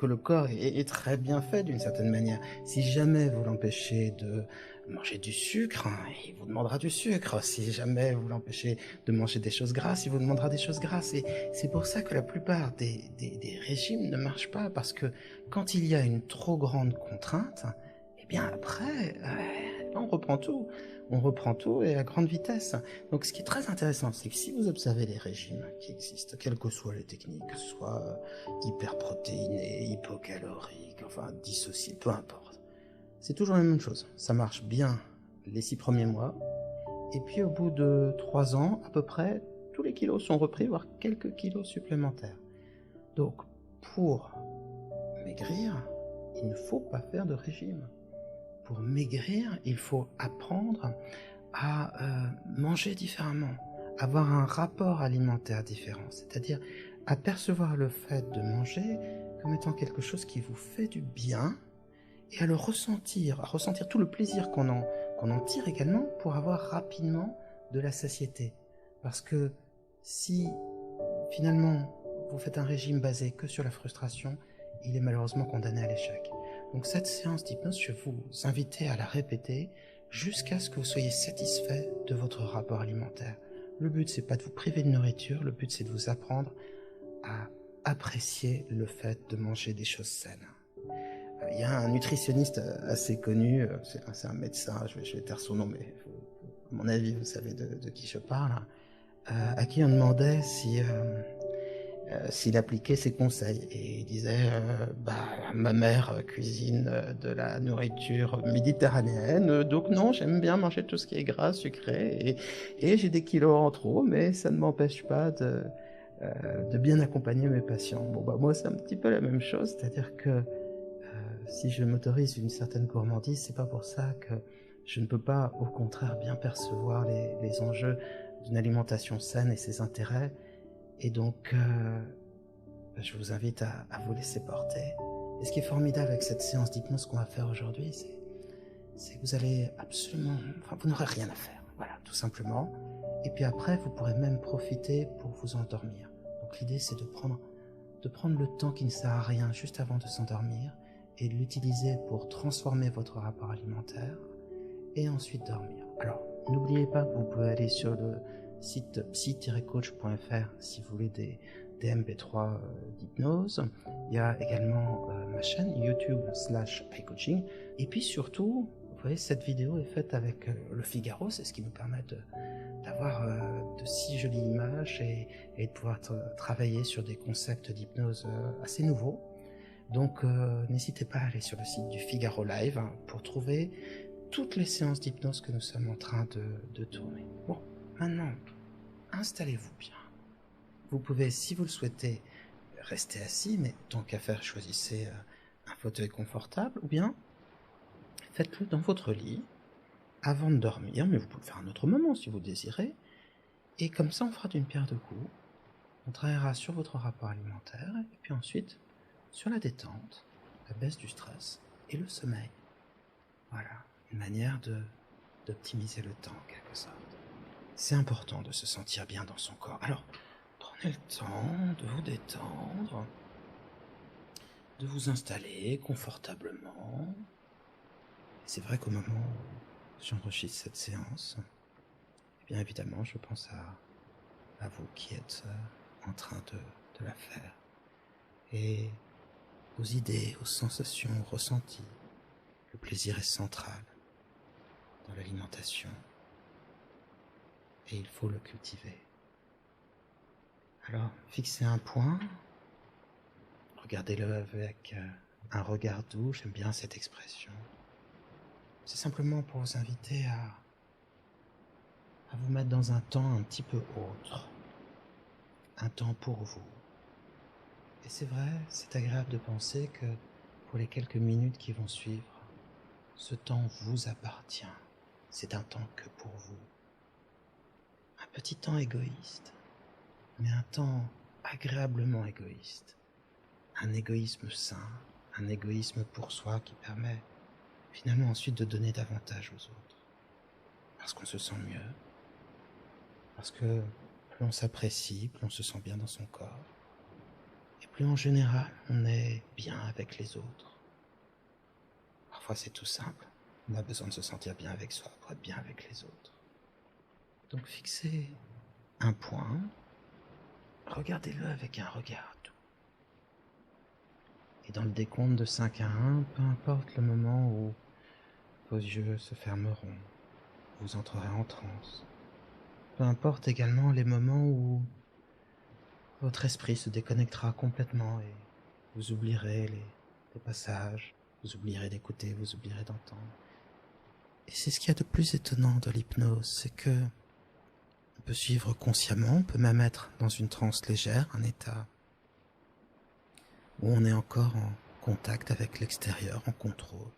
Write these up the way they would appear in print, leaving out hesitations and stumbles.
que le corps est très bien fait d'une certaine manière. Si jamais vous l'empêchez de manger du sucre, hein, il vous demandera du sucre. Si jamais vous l'empêchez de manger des choses grasses, il vous demandera des choses grasses. Et c'est pour ça que la plupart des régimes ne marchent pas, parce que quand il y a une trop grande contrainte, eh bien après, on reprend tout. On reprend tout et à grande vitesse. Donc ce qui est très intéressant, c'est que si vous observez les régimes qui existent, quelles que soient les techniques, que ce soit hyperprotéiné, hypocalorique, enfin dissocié, peu importe, c'est toujours la même chose. Ça marche bien les 6 premiers mois, et puis au bout de 3 ans, à peu près, tous les kilos sont repris, voire quelques kilos supplémentaires. Donc, pour maigrir, il ne faut pas faire de régime. Pour maigrir, il faut apprendre à manger différemment, avoir un rapport alimentaire différent, c'est-à-dire à percevoir le fait de manger comme étant quelque chose qui vous fait du bien, et à le ressentir, à ressentir tout le plaisir qu'on en tire également, pour avoir rapidement de la satiété. Parce que si finalement vous faites un régime basé que sur la frustration, il est malheureusement condamné à l'échec. Donc cette séance d'hypnose, je vais vous inviter à la répéter jusqu'à ce que vous soyez satisfait de votre rapport alimentaire. Le but, c'est pas de vous priver de nourriture, le but, c'est de vous apprendre à apprécier le fait de manger des choses saines. Il y a un nutritionniste assez connu, c'est un médecin, je vais taire son nom, mais à mon avis, vous savez de qui je parle, à qui on demandait s'il appliquait ses conseils. Et il disait, ma mère cuisine de la nourriture méditerranéenne, donc non, j'aime bien manger tout ce qui est gras, sucré, et j'ai des kilos en trop, mais ça ne m'empêche pas de bien accompagner mes patients. Bon, moi, c'est un petit peu la même chose, c'est-à-dire que si je m'autorise une certaine gourmandise, c'est pas pour ça que je ne peux pas, au contraire, bien percevoir les enjeux d'une alimentation saine et ses intérêts. Et donc, je vous invite à vous laisser porter. Et ce qui est formidable avec cette séance d'hypnose qu'on va faire aujourd'hui, c'est que vous allez absolument... Enfin, vous n'aurez rien à faire. Voilà, tout simplement. Et puis après, vous pourrez même profiter pour vous endormir. Donc l'idée, c'est de prendre le temps qui ne sert à rien juste avant de s'endormir, et de l'utiliser pour transformer votre rapport alimentaire, et ensuite dormir. Alors, n'oubliez pas que vous pouvez aller sur le site psy-coach.fr si vous voulez des MP3 d'hypnose. Il y a également ma chaîne YouTube /iCoaching. Et puis surtout, vous voyez, cette vidéo est faite avec le Figaro, c'est ce qui nous permet d'avoir de si jolies images, et de pouvoir travailler sur des concepts d'hypnose assez nouveaux. Donc n'hésitez pas à aller sur le site du Figaro Live, hein, pour trouver toutes les séances d'hypnose que nous sommes en train de tourner. Bon, maintenant, installez-vous bien. Vous pouvez, si vous le souhaitez, rester assis, mais tant qu'à faire, choisissez un fauteuil confortable, ou bien faites-le dans votre lit avant de dormir, mais vous pouvez le faire à un autre moment si vous le désirez. Et comme ça, on fera d'une pierre deux coups. On travaillera sur votre rapport alimentaire, et puis ensuite sur la détente, la baisse du stress et le sommeil. Voilà, une manière d'optimiser le temps en quelque sorte. C'est important de se sentir bien dans son corps. Alors, prenez le temps de vous détendre, de vous installer confortablement. C'est vrai qu'au moment où j'enregistre cette séance, eh bien évidemment, je pense à vous qui êtes en train de la faire. Et aux idées, aux sensations, aux ressentis. Le plaisir est central dans l'alimentation, et il faut le cultiver. Alors, fixez un point, regardez-le avec un regard doux, j'aime bien cette expression. C'est simplement pour vous inviter à vous mettre dans un temps un petit peu autre, un temps pour vous. Et c'est vrai, c'est agréable de penser que pour les quelques minutes qui vont suivre, ce temps vous appartient. C'est un temps que pour vous. Un petit temps égoïste, mais un temps agréablement égoïste. Un égoïsme sain, un égoïsme pour soi qui permet finalement ensuite de donner davantage aux autres. Parce qu'on se sent mieux, parce que plus on s'apprécie, plus on se sent bien dans son corps, et plus en général on est bien avec les autres. Parfois c'est tout simple, on a besoin de se sentir bien avec soi pour être bien avec les autres. Donc fixez un point, regardez-le avec un regard doux. Et dans le décompte de 5 à 1, peu importe le moment où vos yeux se fermeront, vous entrerez en transe. Peu importe également les moments où votre esprit se déconnectera complètement et vous oublierez les passages, vous oublierez d'écouter, vous oublierez d'entendre. Et c'est ce qu'il y a de plus étonnant dans l'hypnose, c'est que on peut suivre consciemment, on peut même être dans une transe légère, un état où on est encore en contact avec l'extérieur, en contrôle.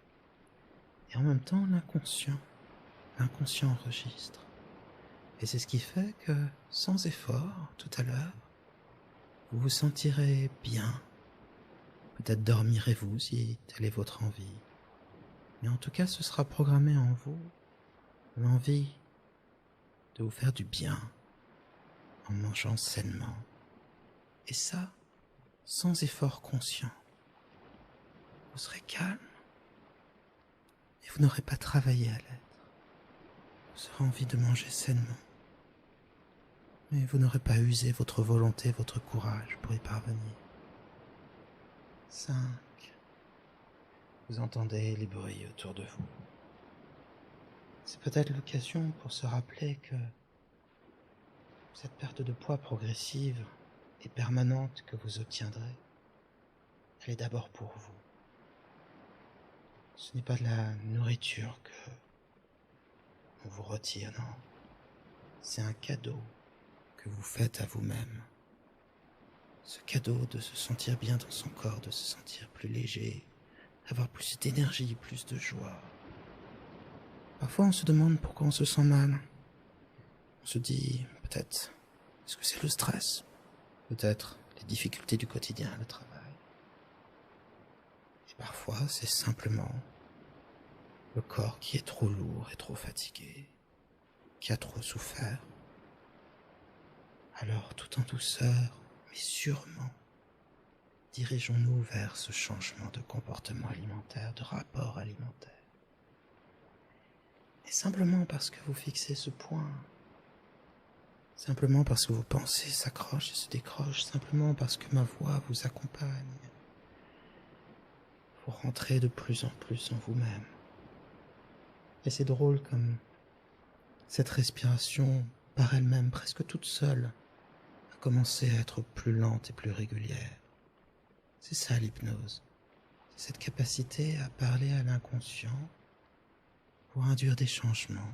Et en même temps, l'inconscient enregistre. Et c'est ce qui fait que, sans effort, tout à l'heure, vous vous sentirez bien. Peut-être dormirez-vous si telle est votre envie. Mais en tout cas, ce sera programmé en vous l'envie de vous faire du bien en mangeant sainement. Et ça, sans effort conscient. Vous serez calme et vous n'aurez pas travaillé à l'être. Vous aurez envie de manger sainement. Mais vous n'aurez pas usé votre volonté, votre courage pour y parvenir. 5. Vous entendez les bruits autour de vous. C'est peut-être l'occasion pour se rappeler que cette perte de poids progressive et permanente que vous obtiendrez, elle est d'abord pour vous. Ce n'est pas de la nourriture que on vous retire, non. C'est un cadeau que vous faites à vous-même. Ce cadeau de se sentir bien dans son corps, de se sentir plus léger, avoir plus d'énergie, plus de joie. Parfois on se demande pourquoi on se sent mal. On se dit, peut-être, est-ce que c'est le stress? Peut-être les difficultés du quotidien, le travail. Et parfois c'est simplement le corps qui est trop lourd et trop fatigué, qui a trop souffert. Alors tout en douceur, mais sûrement, dirigeons-nous vers ce changement de comportement alimentaire, de rapport alimentaire. Et simplement parce que vous fixez ce point, simplement parce que vos pensées s'accrochent et se décrochent, simplement parce que ma voix vous accompagne, vous rentrez de plus en plus en vous-même. Et c'est drôle comme cette respiration, par elle-même, presque toute seule, a commencé à être plus lente et plus régulière. C'est ça l'hypnose. C'est cette capacité à parler à l'inconscient pour induire des changements.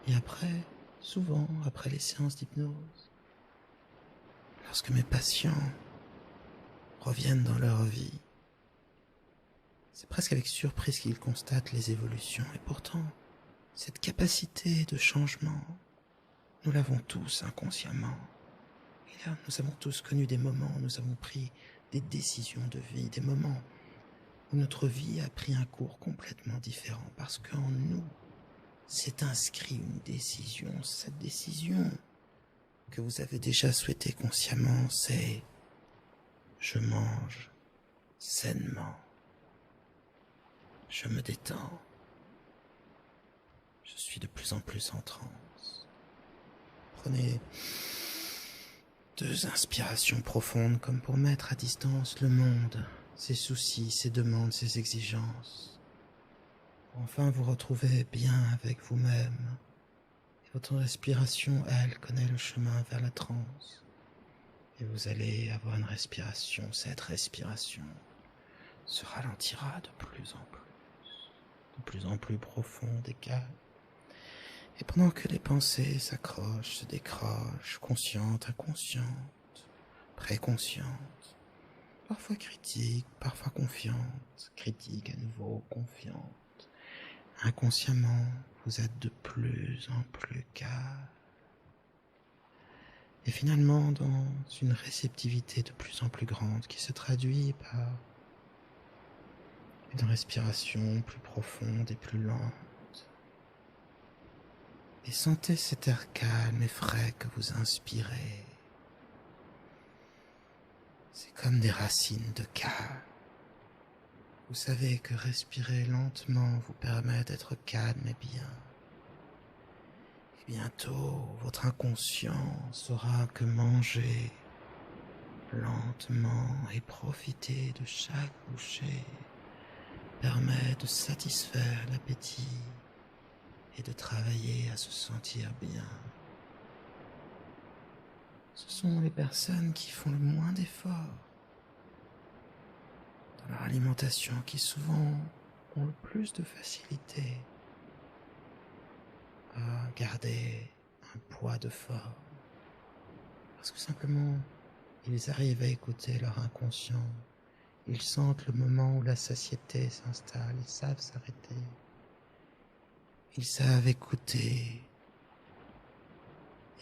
Et après, souvent, après les séances d'hypnose, lorsque mes patients reviennent dans leur vie, c'est presque avec surprise qu'ils constatent les évolutions. Et pourtant, cette capacité de changement, nous l'avons tous inconsciemment. Et là, nous avons tous connu des moments où nous avons pris des décisions de vie, des moments où notre vie a pris un cours complètement différent parce qu'en nous s'est inscrit une décision. Cette décision que vous avez déjà souhaitée consciemment, c'est « je mange sainement, je me détends, je suis de plus en plus en transe ». Prenez 2 inspirations profondes comme pour mettre à distance le monde, ses soucis, ses demandes, ses exigences. Enfin, vous retrouvez bien avec vous-même. Et votre respiration, elle, connaît le chemin vers la transe. Et vous allez avoir une respiration. Cette respiration se ralentira de plus en plus profonde et calme. Et pendant que les pensées s'accrochent, se décrochent, conscientes, inconscientes, préconscientes, parfois critiques, parfois confiantes, critiques à nouveau, confiantes, inconsciemment, vous êtes de plus en plus calme. Et finalement, dans une réceptivité de plus en plus grande qui se traduit par une respiration plus profonde et plus lente. Et sentez cet air calme et frais que vous inspirez. C'est comme des racines de cave. Vous savez que respirer lentement vous permet d'être calme et bien. Et bientôt, votre inconscient saura que manger lentement et profiter de chaque bouchée permet de satisfaire l'appétit et de travailler à se sentir bien. Ce sont les personnes qui font le moins d'efforts dans leur alimentation qui souvent ont le plus de facilité à garder un poids de forme. Parce que simplement, ils arrivent à écouter leur inconscient. Ils sentent le moment où la satiété s'installe. Ils savent s'arrêter. Ils savent écouter.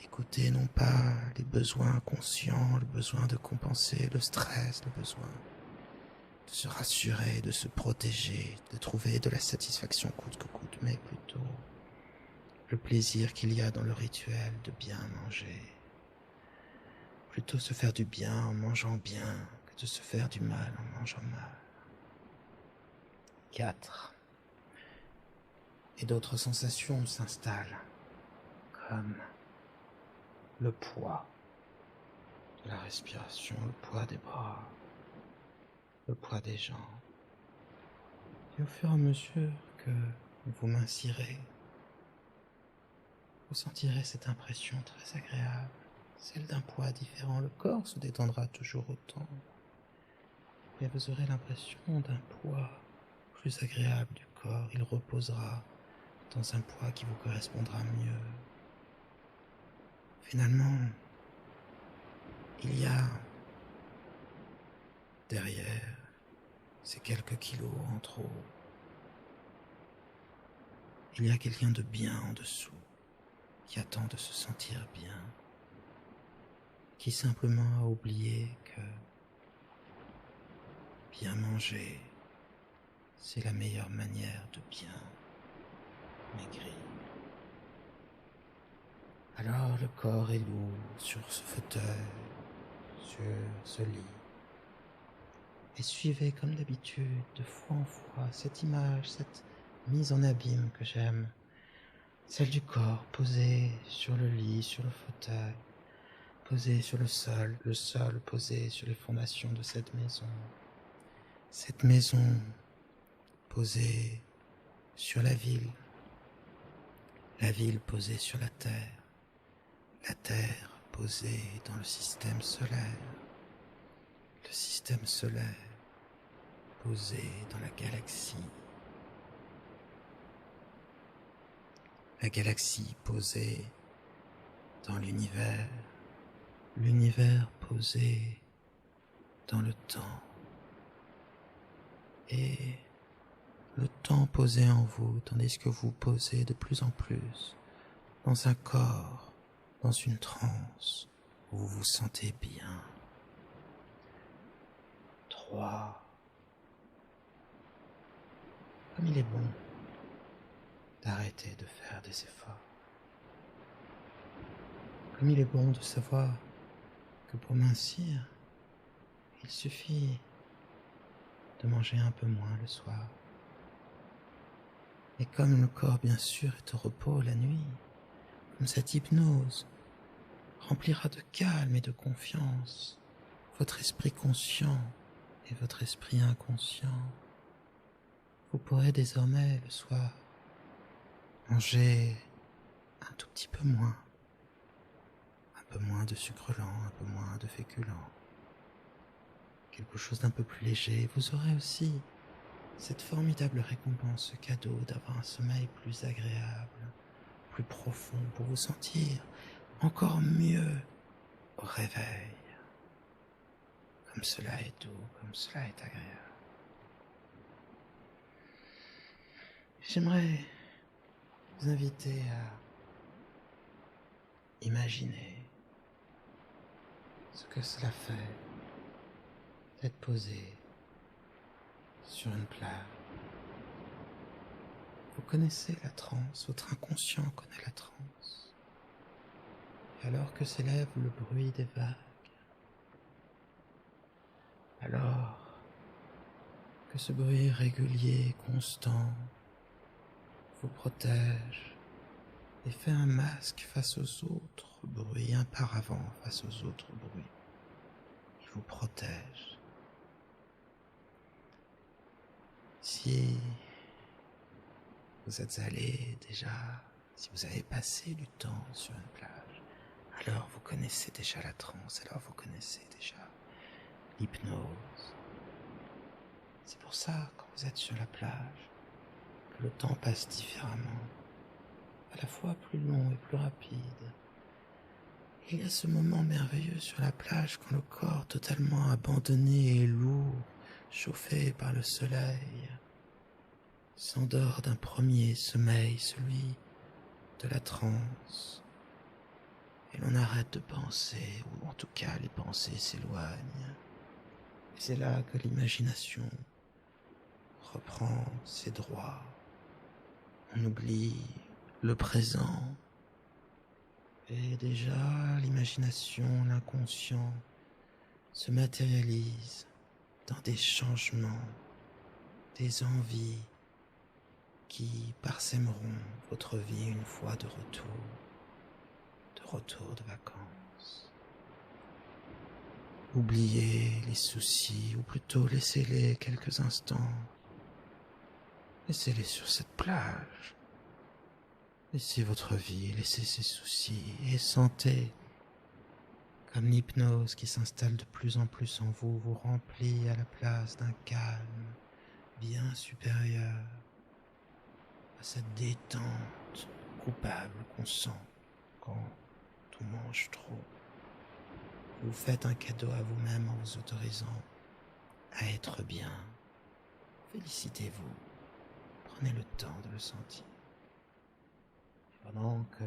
Écouter non pas les besoins inconscients, le besoin de compenser le stress, le besoin de se rassurer, de se protéger, de trouver de la satisfaction coûte que coûte, mais plutôt le plaisir qu'il y a dans le rituel de bien manger. Plutôt se faire du bien en mangeant bien que de se faire du mal en mangeant mal. 4. Et d'autres sensations s'installent, comme le poids de la respiration, le poids des bras, le poids des jambes. Et au fur et à mesure que vous mincirez, vous sentirez cette impression très agréable, celle d'un poids différent. Le corps se détendra toujours autant, mais vous aurez l'impression d'un poids plus agréable du corps. Il reposera dans un poids qui vous correspondra mieux. Finalement, il y a derrière ces quelques kilos en trop, il y a quelqu'un de bien en dessous qui attend de se sentir bien, qui simplement a oublié que bien manger, c'est la meilleure manière de bien maigrir. Alors le corps est lourd sur ce fauteuil, sur ce lit. Et suivez comme d'habitude, de fois en fois, cette image, cette mise en abîme que j'aime. Celle du corps posé sur le lit, sur le fauteuil, posé sur le sol posé sur les fondations de cette maison. Cette maison posée sur la ville posée sur la terre posée dans le système solaire posé dans la galaxie posée dans l'univers posé dans le temps, et le temps posé en vous, tandis que vous posez de plus en plus dans un corps, dans une transe où vous vous sentez bien. 3. Comme il est bon d'arrêter de faire des efforts. Comme il est bon de savoir que pour mincir, il suffit de manger un peu moins le soir. Et comme le corps, bien sûr, est au repos la nuit, comme cette hypnose remplira de calme et de confiance votre esprit conscient et votre esprit inconscient, vous pourrez désormais le soir manger un tout petit peu moins de sucre lent, un peu moins de féculents, quelque chose d'un peu plus léger. Vous aurez aussi cette formidable récompense, ce cadeau d'avoir un sommeil plus agréable, plus profond, pour vous sentir encore mieux au réveil. Comme cela est doux, comme cela est agréable. J'aimerais vous inviter à imaginer ce que cela fait d'être posé sur une plage. Vous connaissez la transe, votre inconscient connaît la transe. Et alors que s'élève le bruit des vagues, Alors que ce bruit régulier, constant, vous protège et fait un masque face aux autres bruits, un paravent face aux autres bruits. Il vous protège. Si vous êtes allé déjà, si vous avez passé du temps sur une plage, alors vous connaissez déjà la transe, alors vous connaissez déjà l'hypnose. C'est pour ça, quand vous êtes sur la plage, que le temps passe différemment, à la fois plus long et plus rapide. Et il y a ce moment merveilleux sur la plage quand le corps totalement abandonné et lourd, chauffé par le soleil, s'endort d'un premier sommeil, celui de la transe. Et l'on arrête de penser, ou en tout cas les pensées s'éloignent. Et c'est là que l'imagination reprend ses droits. On oublie le présent. Et déjà, l'imagination, l'inconscient se matérialise dans des changements, des envies qui parsèmeront votre vie une fois de retour de vacances. Oubliez les soucis, ou plutôt laissez-les quelques instants. Laissez-les sur cette plage. Laissez votre vie, laissez ses soucis et sentez comme l'hypnose qui s'installe de plus en plus en vous vous remplit à la place d'un calme bien supérieur à cette détente coupable qu'on sent quand on mange trop. Vous faites un cadeau à vous-même en vous autorisant à être bien. Félicitez-vous. Prenez le temps de le sentir. Et pendant que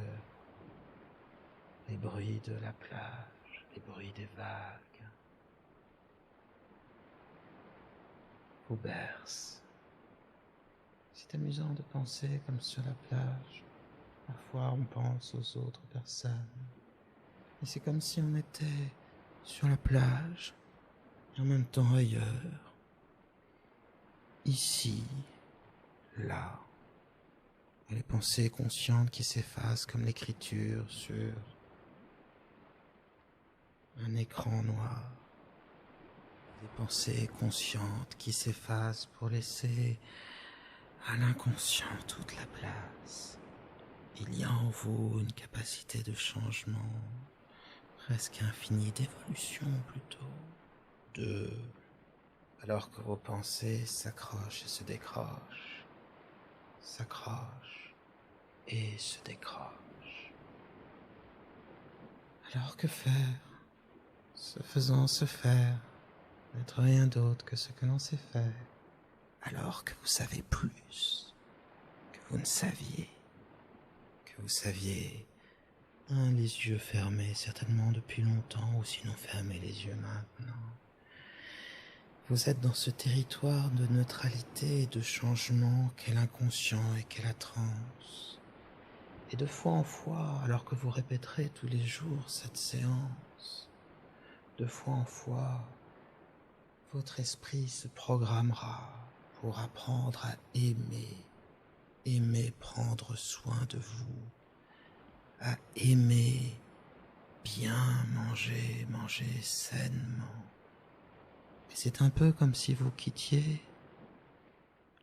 les bruits de la plage, les bruits des vagues vous bercent. C'est amusant de penser comme sur la plage. Parfois on pense aux autres personnes. Et c'est comme si on était sur la plage et en même temps ailleurs. Ici, là. Et les pensées conscientes qui s'effacent comme l'écriture sur un écran noir. Des pensées conscientes qui s'effacent pour laisser à l'inconscient toute la place. Il y a en vous une capacité de changement, presque infinie, d'évolution plutôt, alors que vos pensées s'accrochent et se décrochent, s'accrochent et se décrochent. Alors que faire? Se faisant se faire, n'être rien d'autre que ce que l'on sait faire. Alors que vous savez plus que vous ne saviez, les yeux fermés certainement depuis longtemps, ou sinon fermez les yeux maintenant. Vous êtes dans ce territoire de neutralité et de changement qu'est l'inconscient et qu'est la transe. Et de fois en fois, alors que vous répéterez tous les jours cette séance, de fois en fois, votre esprit se programmera pour apprendre à aimer prendre soin de vous, à aimer bien manger sainement. Et c'est un peu comme si vous quittiez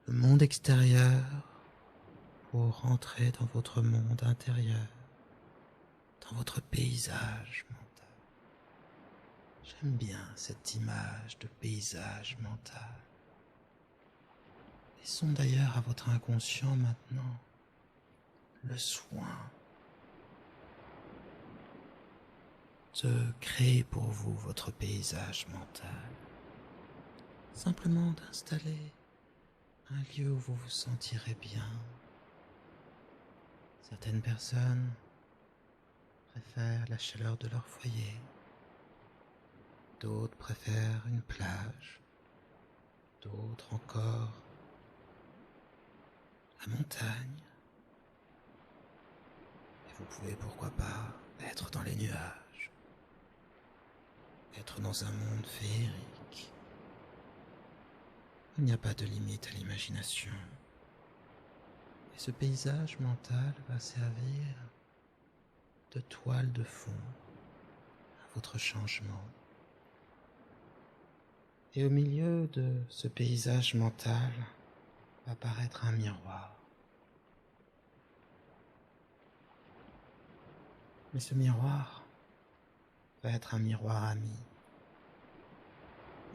le monde extérieur pour rentrer dans votre monde intérieur, dans votre paysage mental. J'aime bien cette image de paysage mental. Laissons d'ailleurs à votre inconscient maintenant le soin de créer pour vous votre paysage mental. Simplement d'installer un lieu où vous vous sentirez bien. Certaines personnes préfèrent la chaleur de leur foyer. D'autres préfèrent une plage. D'autres encore la montagne. Et vous pouvez pourquoi pas être dans les nuages. Être dans un monde féerique. Il n'y a pas de limite à l'imagination. Et ce paysage mental va servir de toile de fond à votre changement. Et au milieu de ce paysage mental va apparaître un miroir. Mais ce miroir va être un miroir ami,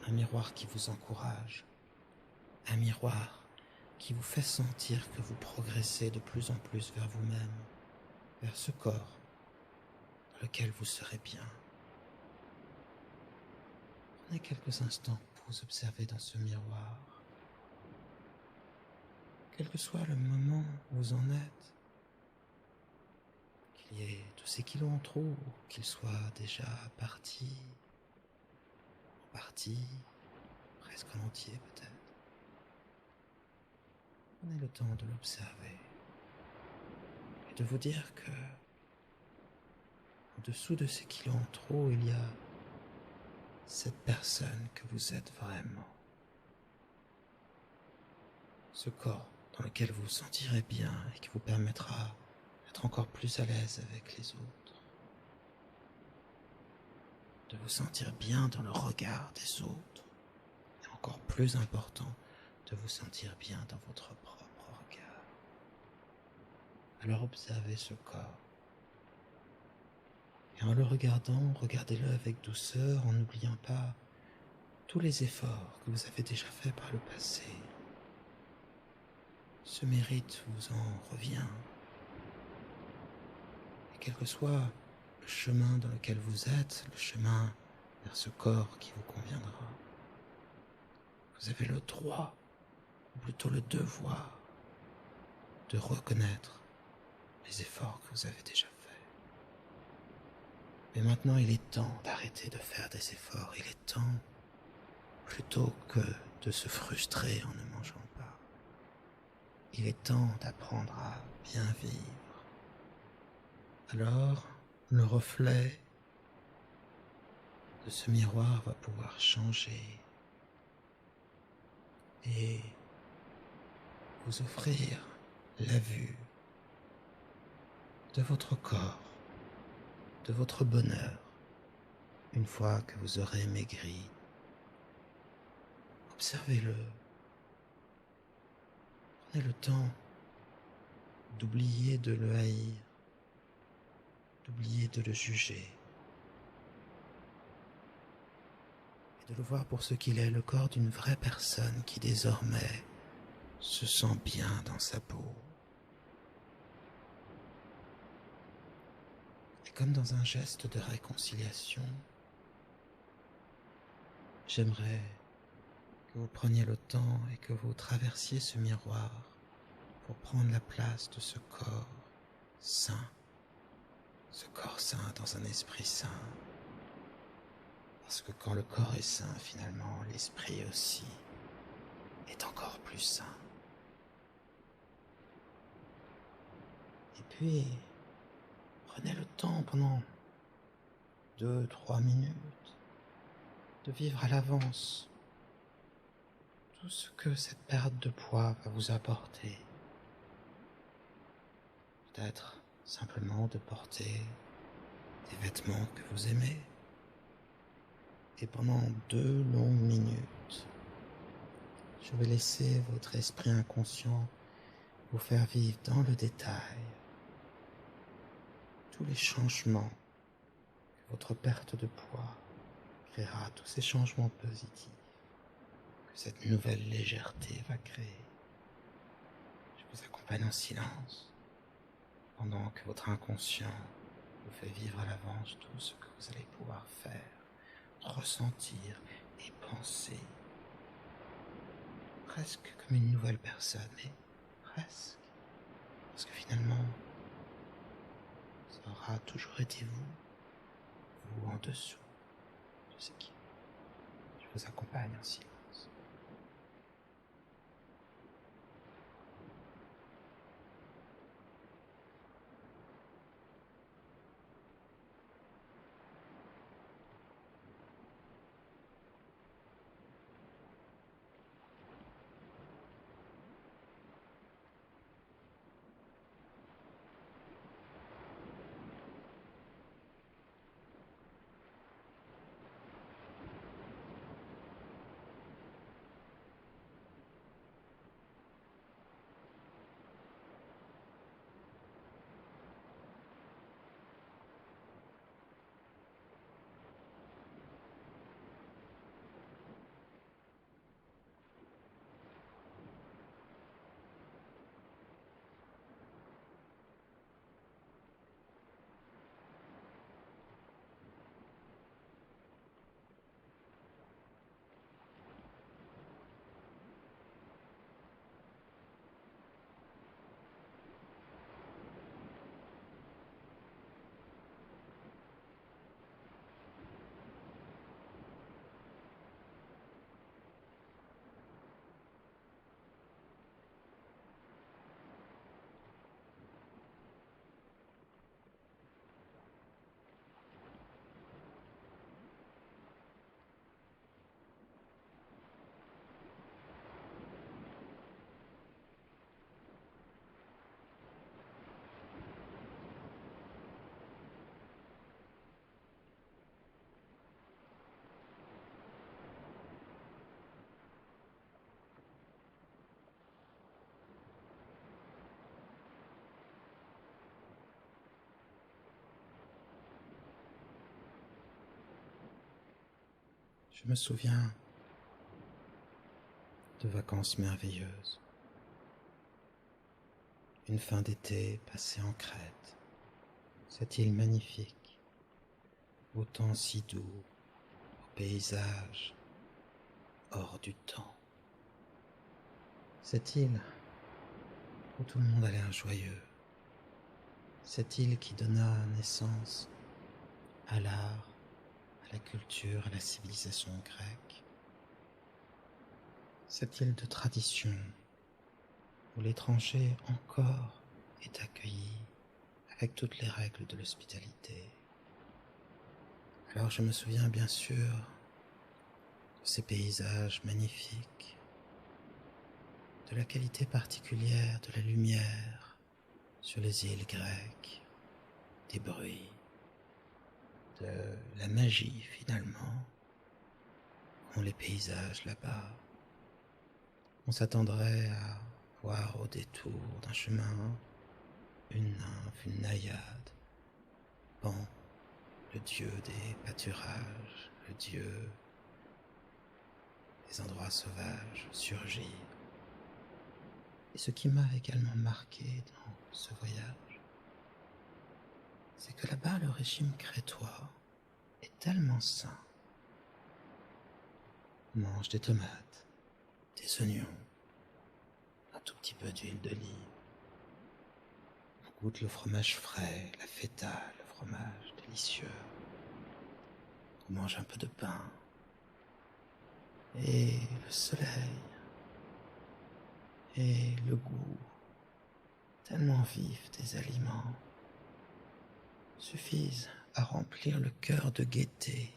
un miroir qui vous encourage, un miroir qui vous fait sentir que vous progressez de plus en plus vers vous-même, vers ce corps dans lequel vous serez bien. Prenez quelques instants pour vous observer dans ce miroir. Quel que soit le moment où vous en êtes, qu'il y ait tous ces kilos en trop, ou qu'ils soient déjà partis, en partie, presque en entier peut-être. Prenez le temps de l'observer et de vous dire que en dessous de ces kilos en trop, il y a cette personne que vous êtes vraiment. Ce corps dans lequel vous vous sentirez bien et qui vous permettra d'être encore plus à l'aise avec les autres. De vous sentir bien dans le regard des autres. Et encore plus important, de vous sentir bien dans votre propre regard. Alors observez ce corps. Et en le regardant, regardez-le avec douceur en n'oubliant pas tous les efforts que vous avez déjà faits par le passé. Ce mérite vous en revient. Et quel que soit le chemin dans lequel vous êtes, le chemin vers ce corps qui vous conviendra, vous avez le droit, ou plutôt le devoir, de reconnaître les efforts que vous avez déjà faits. Mais maintenant, il est temps d'arrêter de faire des efforts. Il est temps, plutôt que de se frustrer en ne mangeant pas. Il est temps d'apprendre à bien vivre. Alors, le reflet de ce miroir va pouvoir changer et vous offrir la vue de votre corps, de votre bonheur, une fois que vous aurez maigri. Observez-le. Prenez le temps d'oublier de le haïr, d'oublier de le juger, et de le voir pour ce qu'il est, le corps d'une vraie personne qui désormais se sent bien dans sa peau. Et comme dans un geste de réconciliation, j'aimerais que vous preniez le temps et que vous traversiez ce miroir pour prendre la place de ce corps sain, ce corps sain dans un esprit sain. Parce que quand le corps est sain, finalement, l'esprit aussi est encore plus sain. Et puis, prenez le temps pendant 2-3 minutes de vivre à l'avance tout ce que cette perte de poids va vous apporter. Peut-être simplement de porter des vêtements que vous aimez. Et pendant 2 longues minutes, je vais laisser votre esprit inconscient vous faire vivre dans le détail tous les changements que votre perte de poids créera, tous ces changements positifs que cette nouvelle légèreté va créer. Je vous accompagne en silence pendant que votre inconscient vous fait vivre à l'avance tout ce que vous allez pouvoir faire, ressentir et penser. Presque comme une nouvelle personne, mais presque. Parce que finalement, ça aura toujours été vous en dessous de ce qui. Je vous accompagne en silence. Je me souviens de vacances merveilleuses. Une fin d'été passée en Crète. Cette île magnifique, au temps si doux, au paysage hors du temps. Cette île où tout le monde a l'air joyeux. Cette île qui donna naissance à l'art, à la culture, à la civilisation grecque. Cette île de tradition où l'étranger encore est accueilli avec toutes les règles de l'hospitalité. Alors je me souviens bien sûr de ces paysages magnifiques, de la qualité particulière de la lumière sur les îles grecques, des bruits, de la magie finalement qu'ont les paysages là-bas. On s'attendrait à voir au détour d'un chemin une nymphe, une naïade, Pan, le dieu des pâturages, le dieu des endroits sauvages, surgir. Et ce qui m'a également marqué dans ce voyage, c'est que là-bas le régime crétois est tellement sain. On mange des tomates, des oignons, un tout petit peu d'huile d'olive. On goûte le fromage frais, la feta, le fromage délicieux. On mange un peu de pain. Et le soleil. Et le goût tellement vif des aliments suffisent à remplir le cœur de gaieté.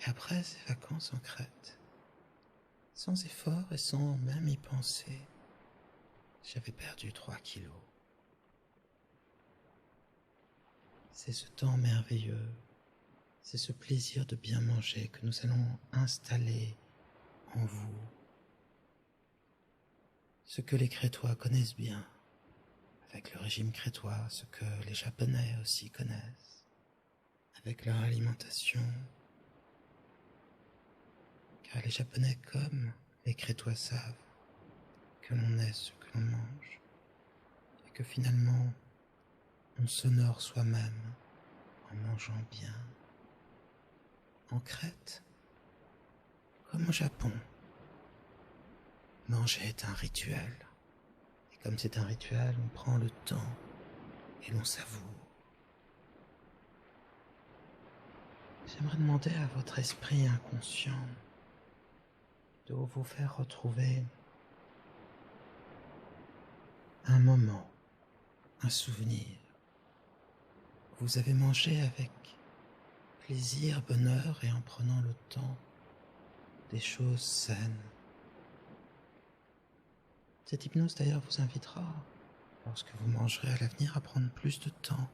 Et après ces vacances en Crète, sans effort et sans même y penser, j'avais perdu 3 kilos. C'est ce temps merveilleux, c'est ce plaisir de bien manger que nous allons installer en vous. Ce que les Crétois connaissent bien, avec le régime crétois, ce que les Japonais aussi connaissent, avec leur alimentation. Car les Japonais comme les Crétois savent que l'on est ce que l'on mange, et que finalement on s'honore soi-même en mangeant bien. En Crète, comme au Japon, manger est un rituel. Et comme c'est un rituel, on prend le temps et l'on savoure. J'aimerais demander à votre esprit inconscient de vous faire retrouver un moment, un souvenir. Vous avez mangé avec plaisir, bonheur et en prenant le temps des choses saines. Cette hypnose d'ailleurs vous invitera, lorsque vous mangerez à l'avenir, à prendre plus de temps.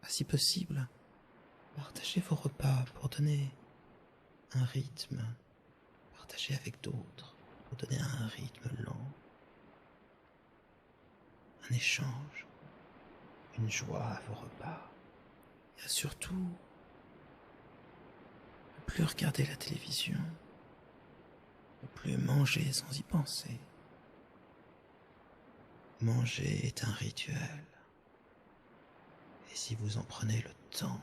À si possible, partagez vos repas pour donner un rythme, partagez avec d'autres pour donner un rythme lent, un échange, une joie à vos repas. Et surtout, ne plus regarder la télévision, ne plus manger sans y penser. Manger est un rituel. Et si vous en prenez le temps,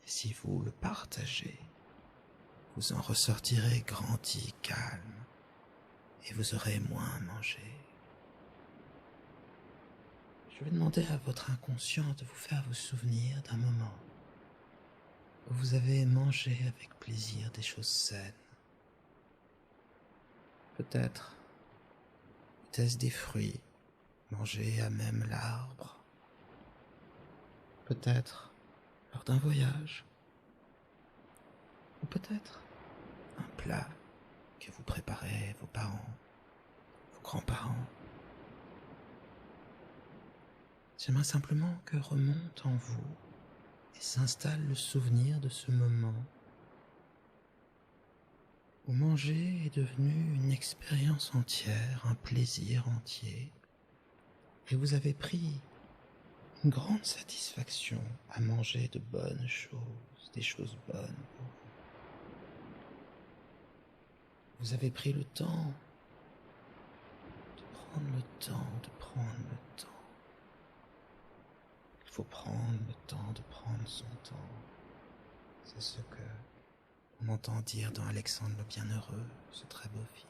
et si vous le partagez, vous en ressortirez grandi, calme, et vous aurez moins à manger. Je vais demander à votre inconscient de vous faire vous souvenir d'un moment où vous avez mangé avec plaisir des choses saines. Peut-être était-ce des fruits mangés à même l'arbre. Peut-être lors d'un voyage. Ou peut-être un plat que vous préparez vos parents, vos grands-parents. J'aimerais simplement que remonte en vous et s'installe le souvenir de ce moment où manger est devenu une expérience entière, un plaisir entier, et vous avez pris une grande satisfaction à manger de bonnes choses, des choses bonnes pour vous. Vous avez pris le temps de prendre le temps, de prendre le temps. Il faut prendre le temps de prendre son temps. C'est ce que on entend dire dans Alexandre le Bienheureux, ce très beau film.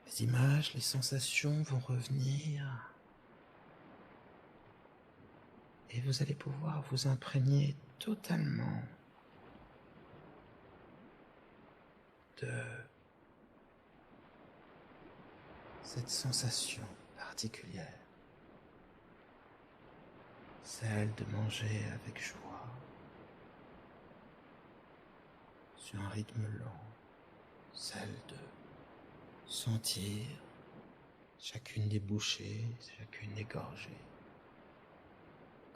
Les images, les sensations vont revenir et vous allez pouvoir vous imprégner totalement de cette sensation particulière, celle de manger avec joie, sur un rythme lent, celle de sentir chacune des bouchées, chacune des gorgées,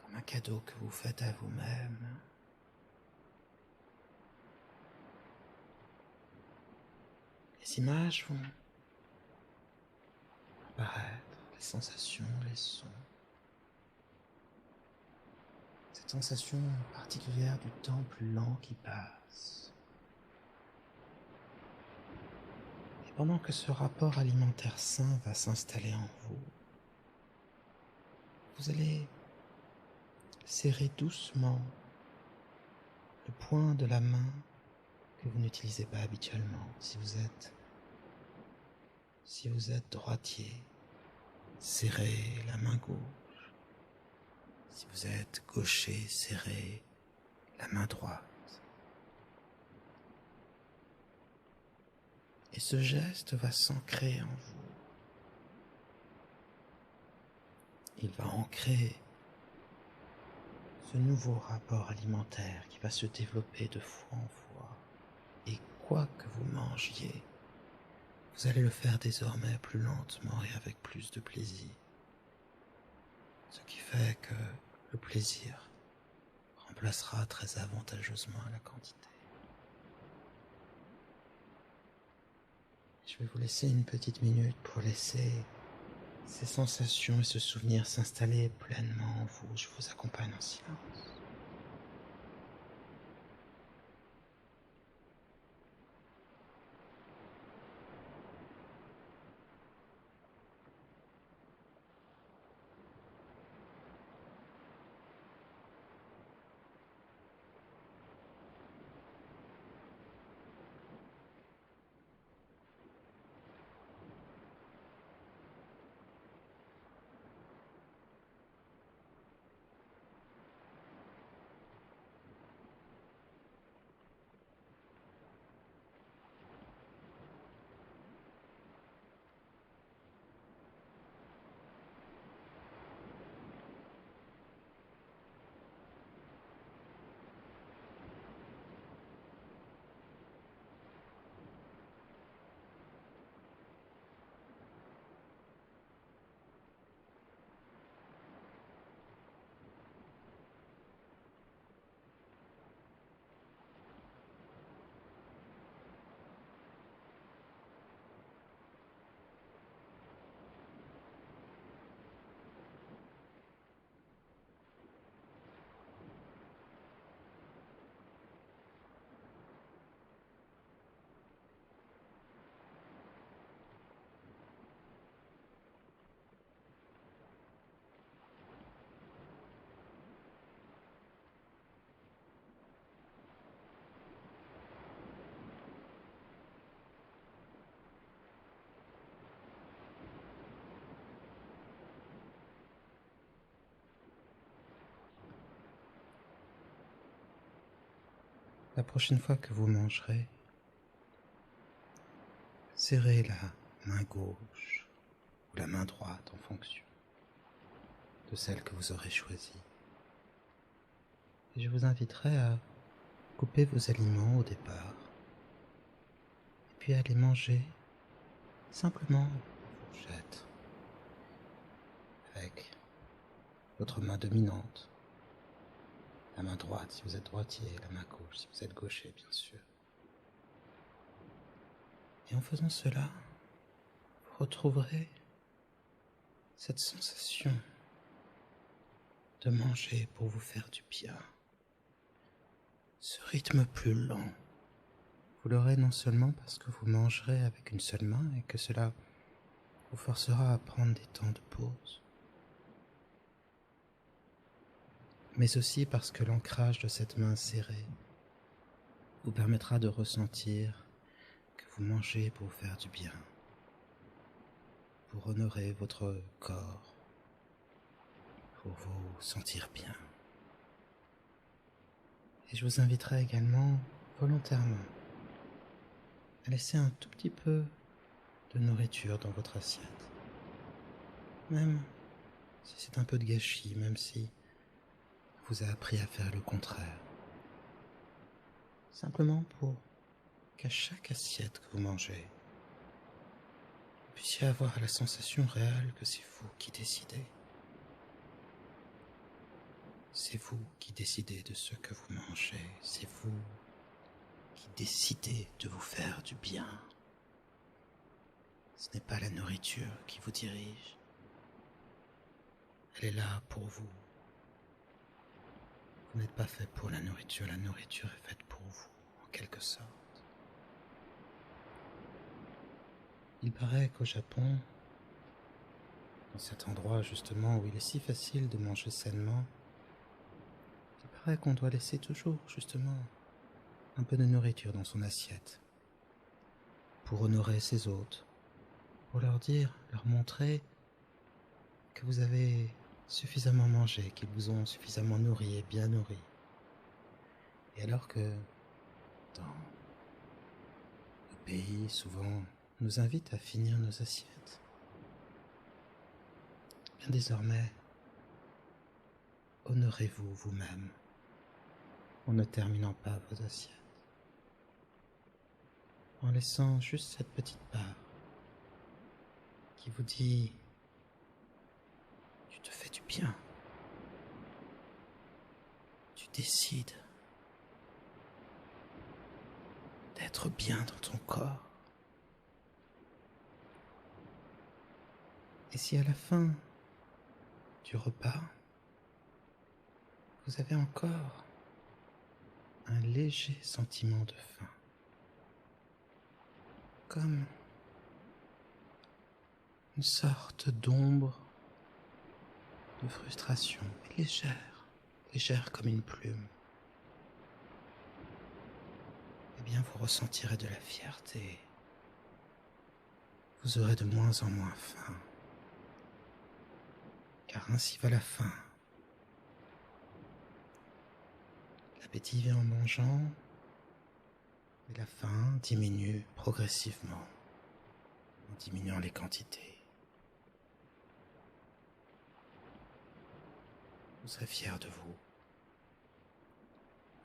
comme un cadeau que vous faites à vous-même. Les images vont apparaître, les sensations, les sons. Cette sensation particulière du temps plus lent qui passe. Et pendant que ce rapport alimentaire sain va s'installer en vous, vous allez serrer doucement le poing de la main que vous n'utilisez pas habituellement. Si vous êtes droitier, serrez la main gauche. Si vous êtes gaucher, serrez la main droite. Et ce geste va s'ancrer en vous. Il va ancrer ce nouveau rapport alimentaire qui va se développer de fois en fois. Et quoi que vous mangiez, vous allez le faire désormais plus lentement et avec plus de plaisir. Ce qui fait que le plaisir remplacera très avantageusement la quantité. Je vais vous laisser une petite minute pour laisser ces sensations et ce souvenir s'installer pleinement en vous. Je vous accompagne en silence. La prochaine fois que vous mangerez, serrez la main gauche ou la main droite en fonction de celle que vous aurez choisie. Et je vous inviterai à couper vos aliments au départ et puis à les manger simplement avec la fourchette, avec votre main dominante, la main droite si vous êtes droitier, la main gauche si vous êtes gaucher bien sûr. Et en faisant cela, vous retrouverez cette sensation de manger pour vous faire du bien. Ce rythme plus lent, vous l'aurez non seulement parce que vous mangerez avec une seule main et que cela vous forcera à prendre des temps de pause, mais aussi parce que l'ancrage de cette main serrée vous permettra de ressentir que vous mangez pour vous faire du bien, pour honorer votre corps, pour vous sentir bien. Et je vous inviterai également volontairement à laisser un tout petit peu de nourriture dans votre assiette. Même si c'est un peu de gâchis, même si on vous a appris à faire le contraire. Simplement pour qu'à chaque assiette que vous mangez, vous puissiez avoir la sensation réelle que c'est vous qui décidez. C'est vous qui décidez de ce que vous mangez. C'est vous qui décidez de vous faire du bien. Ce n'est pas la nourriture qui vous dirige. Elle est là pour vous. Vous n'êtes pas fait pour la nourriture est faite pour vous, en quelque sorte. Il paraît qu'au Japon, dans cet endroit justement où il est si facile de manger sainement, il paraît qu'on doit laisser toujours justement un peu de nourriture dans son assiette pour honorer ses hôtes, pour leur dire, leur montrer que vous avez suffisamment mangé, qu'ils vous ont suffisamment nourri et bien nourri. Et alors que dans nos pays, souvent, nous invitent à finir nos assiettes, bien désormais, honorez-vous vous-même en ne terminant pas vos assiettes, en laissant juste cette petite part qui vous dit « tu te fais du bien ». Tu décides d'être bien dans ton corps. Et si à la fin du repas, vous avez encore un léger sentiment de faim, comme une sorte d'ombre de frustration, légère comme une plume, eh bien vous ressentirez de la fierté. Vous aurez de moins en moins faim, car ainsi va la faim. L'appétit vient en mangeant, et la faim diminue progressivement, en diminuant les quantités. Vous serez fier de vous,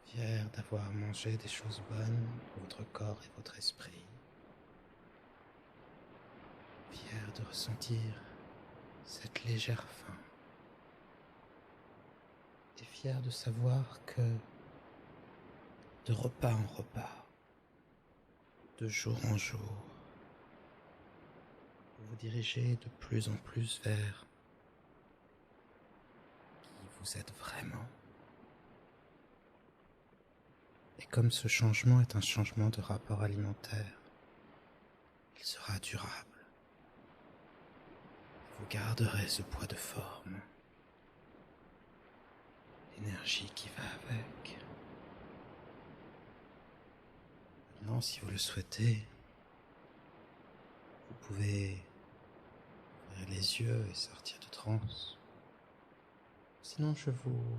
fier d'avoir mangé des choses bonnes pour votre corps et votre esprit, fier de ressentir cette légère faim, et fier de savoir que de repas en repas, de jour en jour, vous vous dirigez de plus en plus vers qui vous êtes vraiment. Et comme ce changement est un changement de rapport alimentaire, il sera durable. Vous garderez ce poids de forme, l'énergie qui va avec. Maintenant, si vous le souhaitez, vous pouvez ouvrir les yeux et sortir de transe. Sinon, je vous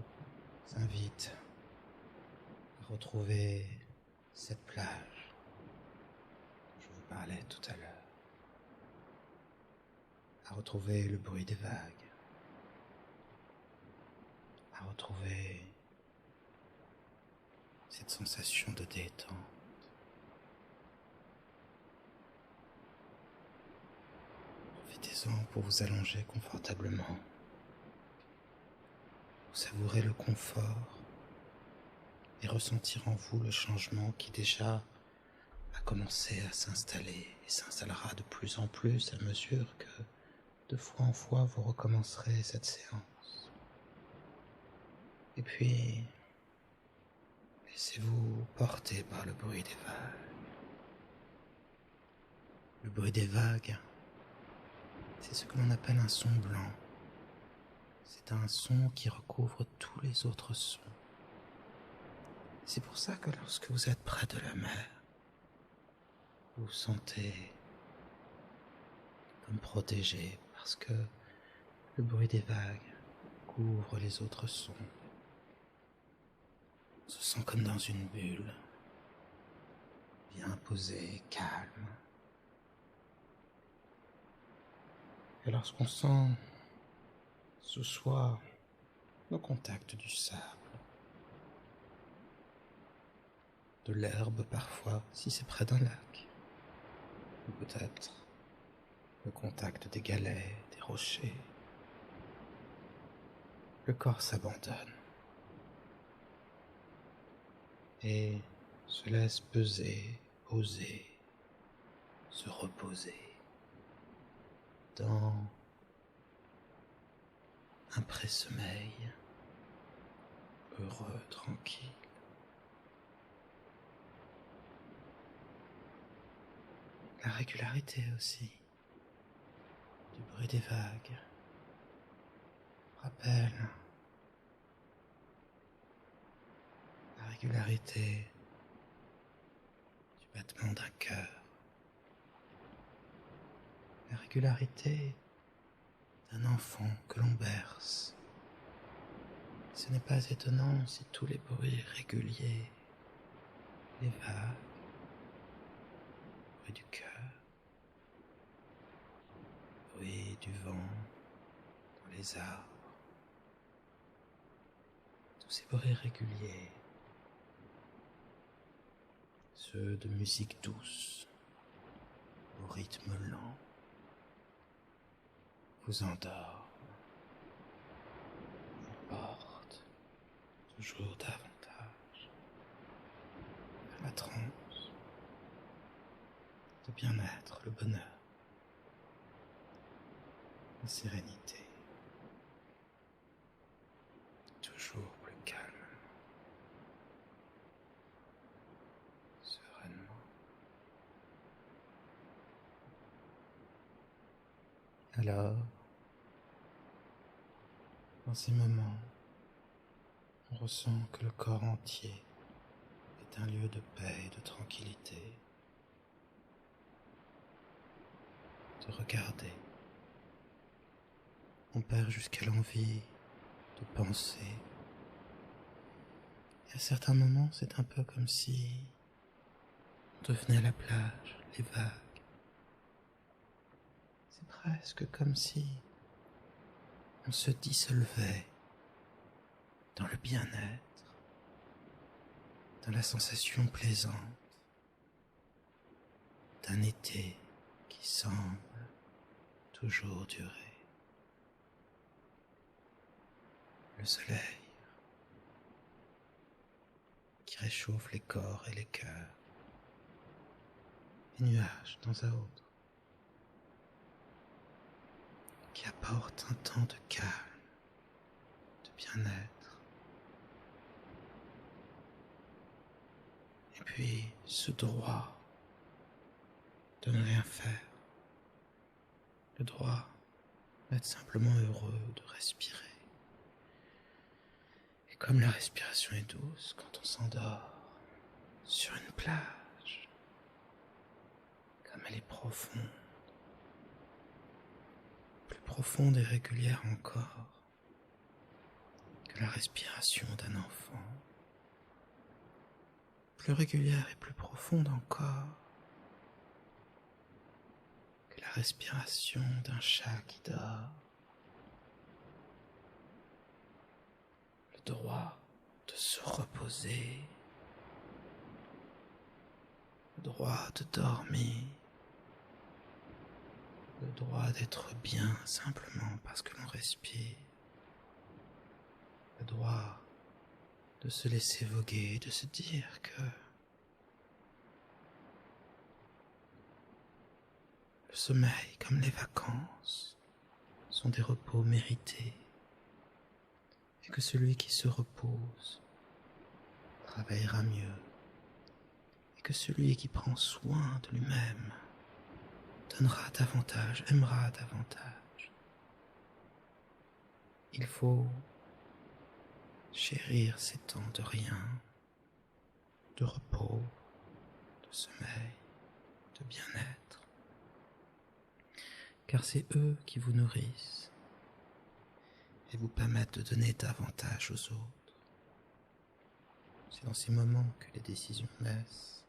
invite à retrouver cette plage dont je vous parlais tout à l'heure, à retrouver le bruit des vagues, à retrouver cette sensation de détente. Profitez-en pour vous allonger confortablement. Vous savourer le confort et ressentir en vous le changement qui déjà a commencé à s'installer et s'installera de plus en plus à mesure que de fois en fois vous recommencerez cette séance. Et puis, laissez-vous porter par le bruit des vagues. Le bruit des vagues, c'est ce que l'on appelle un son blanc. C'est un son qui recouvre tous les autres sons. C'est pour ça que lorsque vous êtes près de la mer, vous vous sentez comme protégé parce que le bruit des vagues couvre les autres sons. On se sent comme dans une bulle, bien posé, calme. Et lorsqu'on sent sous soi le contact du sable, de l'herbe parfois, si c'est près d'un lac, ou peut-être le contact des galets, des rochers, le corps s'abandonne et se laisse peser, poser, se reposer dans un pré-sommeil heureux, tranquille. La régularité aussi du bruit des vagues rappelle la régularité du battement d'un cœur, la régularité d'un enfant que l'on berce. Ce n'est pas étonnant si tous les bruits réguliers, les vagues, le bruit du cœur, le bruit du vent dans les arbres, tous ces bruits réguliers, ceux de musique douce, au rythme lent, vous endorment, vous portent toujours davantage vers la transe, le bien-être, le bonheur, la sérénité, toujours plus calme, sereinement. Alors, dans ces moments, on ressent que le corps entier est un lieu de paix et de tranquillité. De regarder, on perd jusqu'à l'envie de penser. Et à certains moments, c'est un peu comme si on devenait la plage, les vagues. C'est presque comme si on se dissolvait dans le bien-être, dans la sensation plaisante d'un été qui semble toujours durer. Le soleil qui réchauffe les corps et les cœurs, les nuages de temps à autre, qui apportent un temps de calme, de bien-être. Et puis ce droit de ne rien faire, le droit d'être simplement heureux, de respirer. Et comme la respiration est douce quand on s'endort sur une plage, comme elle est profonde, plus profonde et régulière encore que la respiration d'un enfant, plus régulière et plus profonde encore que la respiration d'un chat qui dort. Le droit de se reposer, le droit de dormir, le droit d'être bien simplement parce que l'on respire, le droit de se laisser voguer, de se dire que le sommeil, comme les vacances, sont des repos mérités et que celui qui se repose travaillera mieux, et que celui qui prend soin de lui-même donnera davantage, aimera davantage. Il faut chérir ces temps de rien, de repos, de sommeil, de bien-être, car c'est eux qui vous nourrissent et vous permettent de donner davantage aux autres. C'est dans ces moments que les décisions naissent,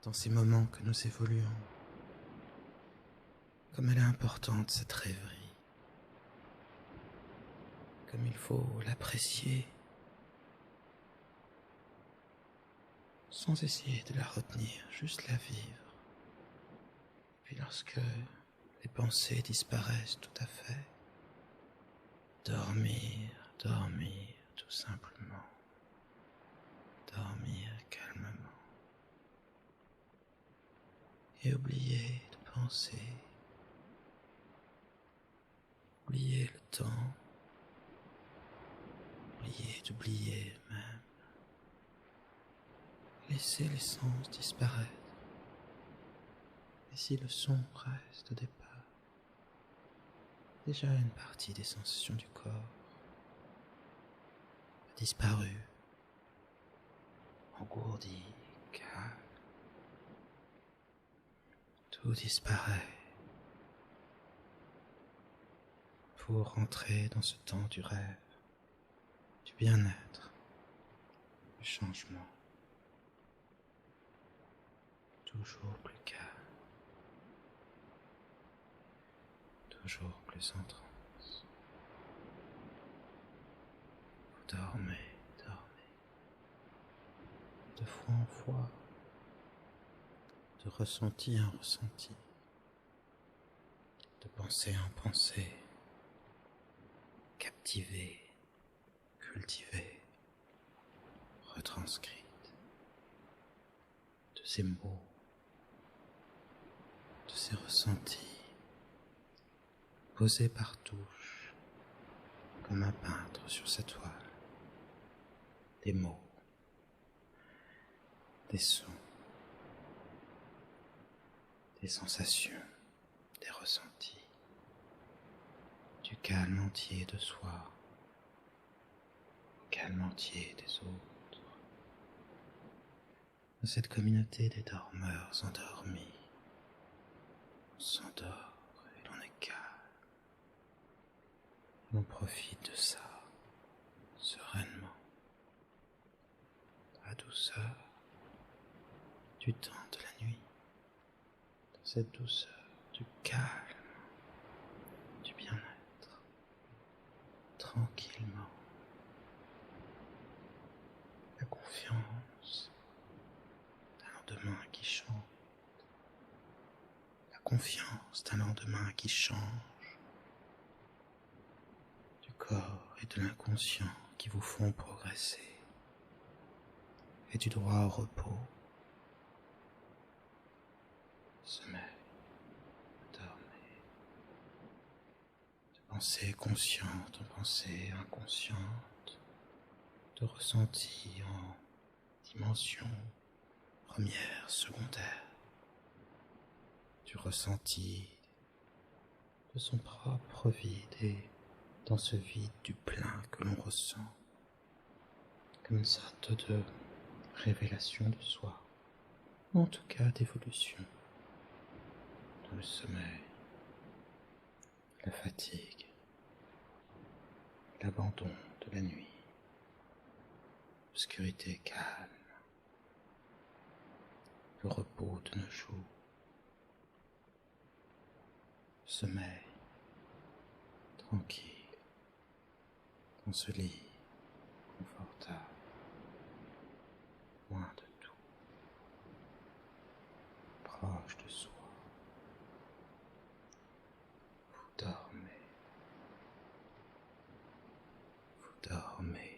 dans ces moments que nous évoluons. Comme elle est importante cette rêverie, comme il faut l'apprécier, sans essayer de la retenir, juste la vivre. Puis lorsque les pensées disparaissent tout à fait, dormir, dormir tout simplement, dormir calmement, et oublier de penser, oublier le temps, oublier d'oublier même, laisser les sens disparaître. Et si le son reste au départ, déjà une partie des sensations du corps a disparu, engourdi, calme. Tout disparaît pour rentrer dans ce temps du rêve, du bien-être, du changement, toujours plus calme, toujours plus en transe. Vous dormez, dormez, de fois en fois, de ressenti en ressenti, de pensée en pensée, captivée, cultivée, retranscrite, de ces mots, de ces ressentis, posés par touche, comme un peintre sur sa toile, des mots, des sons, des sensations, des ressentis, du calme entier de soi, au calme entier des autres, de cette communauté des dormeurs endormis. On s'endort et l'on est calme. On profite de ça, sereinement, dans la douceur du temps de la nuit, dans cette douceur du calme, du bien-être, tranquillement, la confiance d'un lendemain qui chante, la confiance d'un lendemain qui change, du corps et de l'inconscient qui vous font progresser, et du droit au repos. Sommeil, dormez, de pensées conscientes en pensées inconscientes, de ressentis en dimension première, secondaire, du ressenti de son propre vide et dans ce vide du plein que l'on ressent, comme une sorte de révélation de soi, ou en tout cas d'évolution dans le sommeil, la fatigue, l'abandon de la nuit, l'obscurité calme, le repos de nos jours, sommeil tranquille dans ce lit confortable, loin de tout, proche de soi. Vous dormez, vous dormez.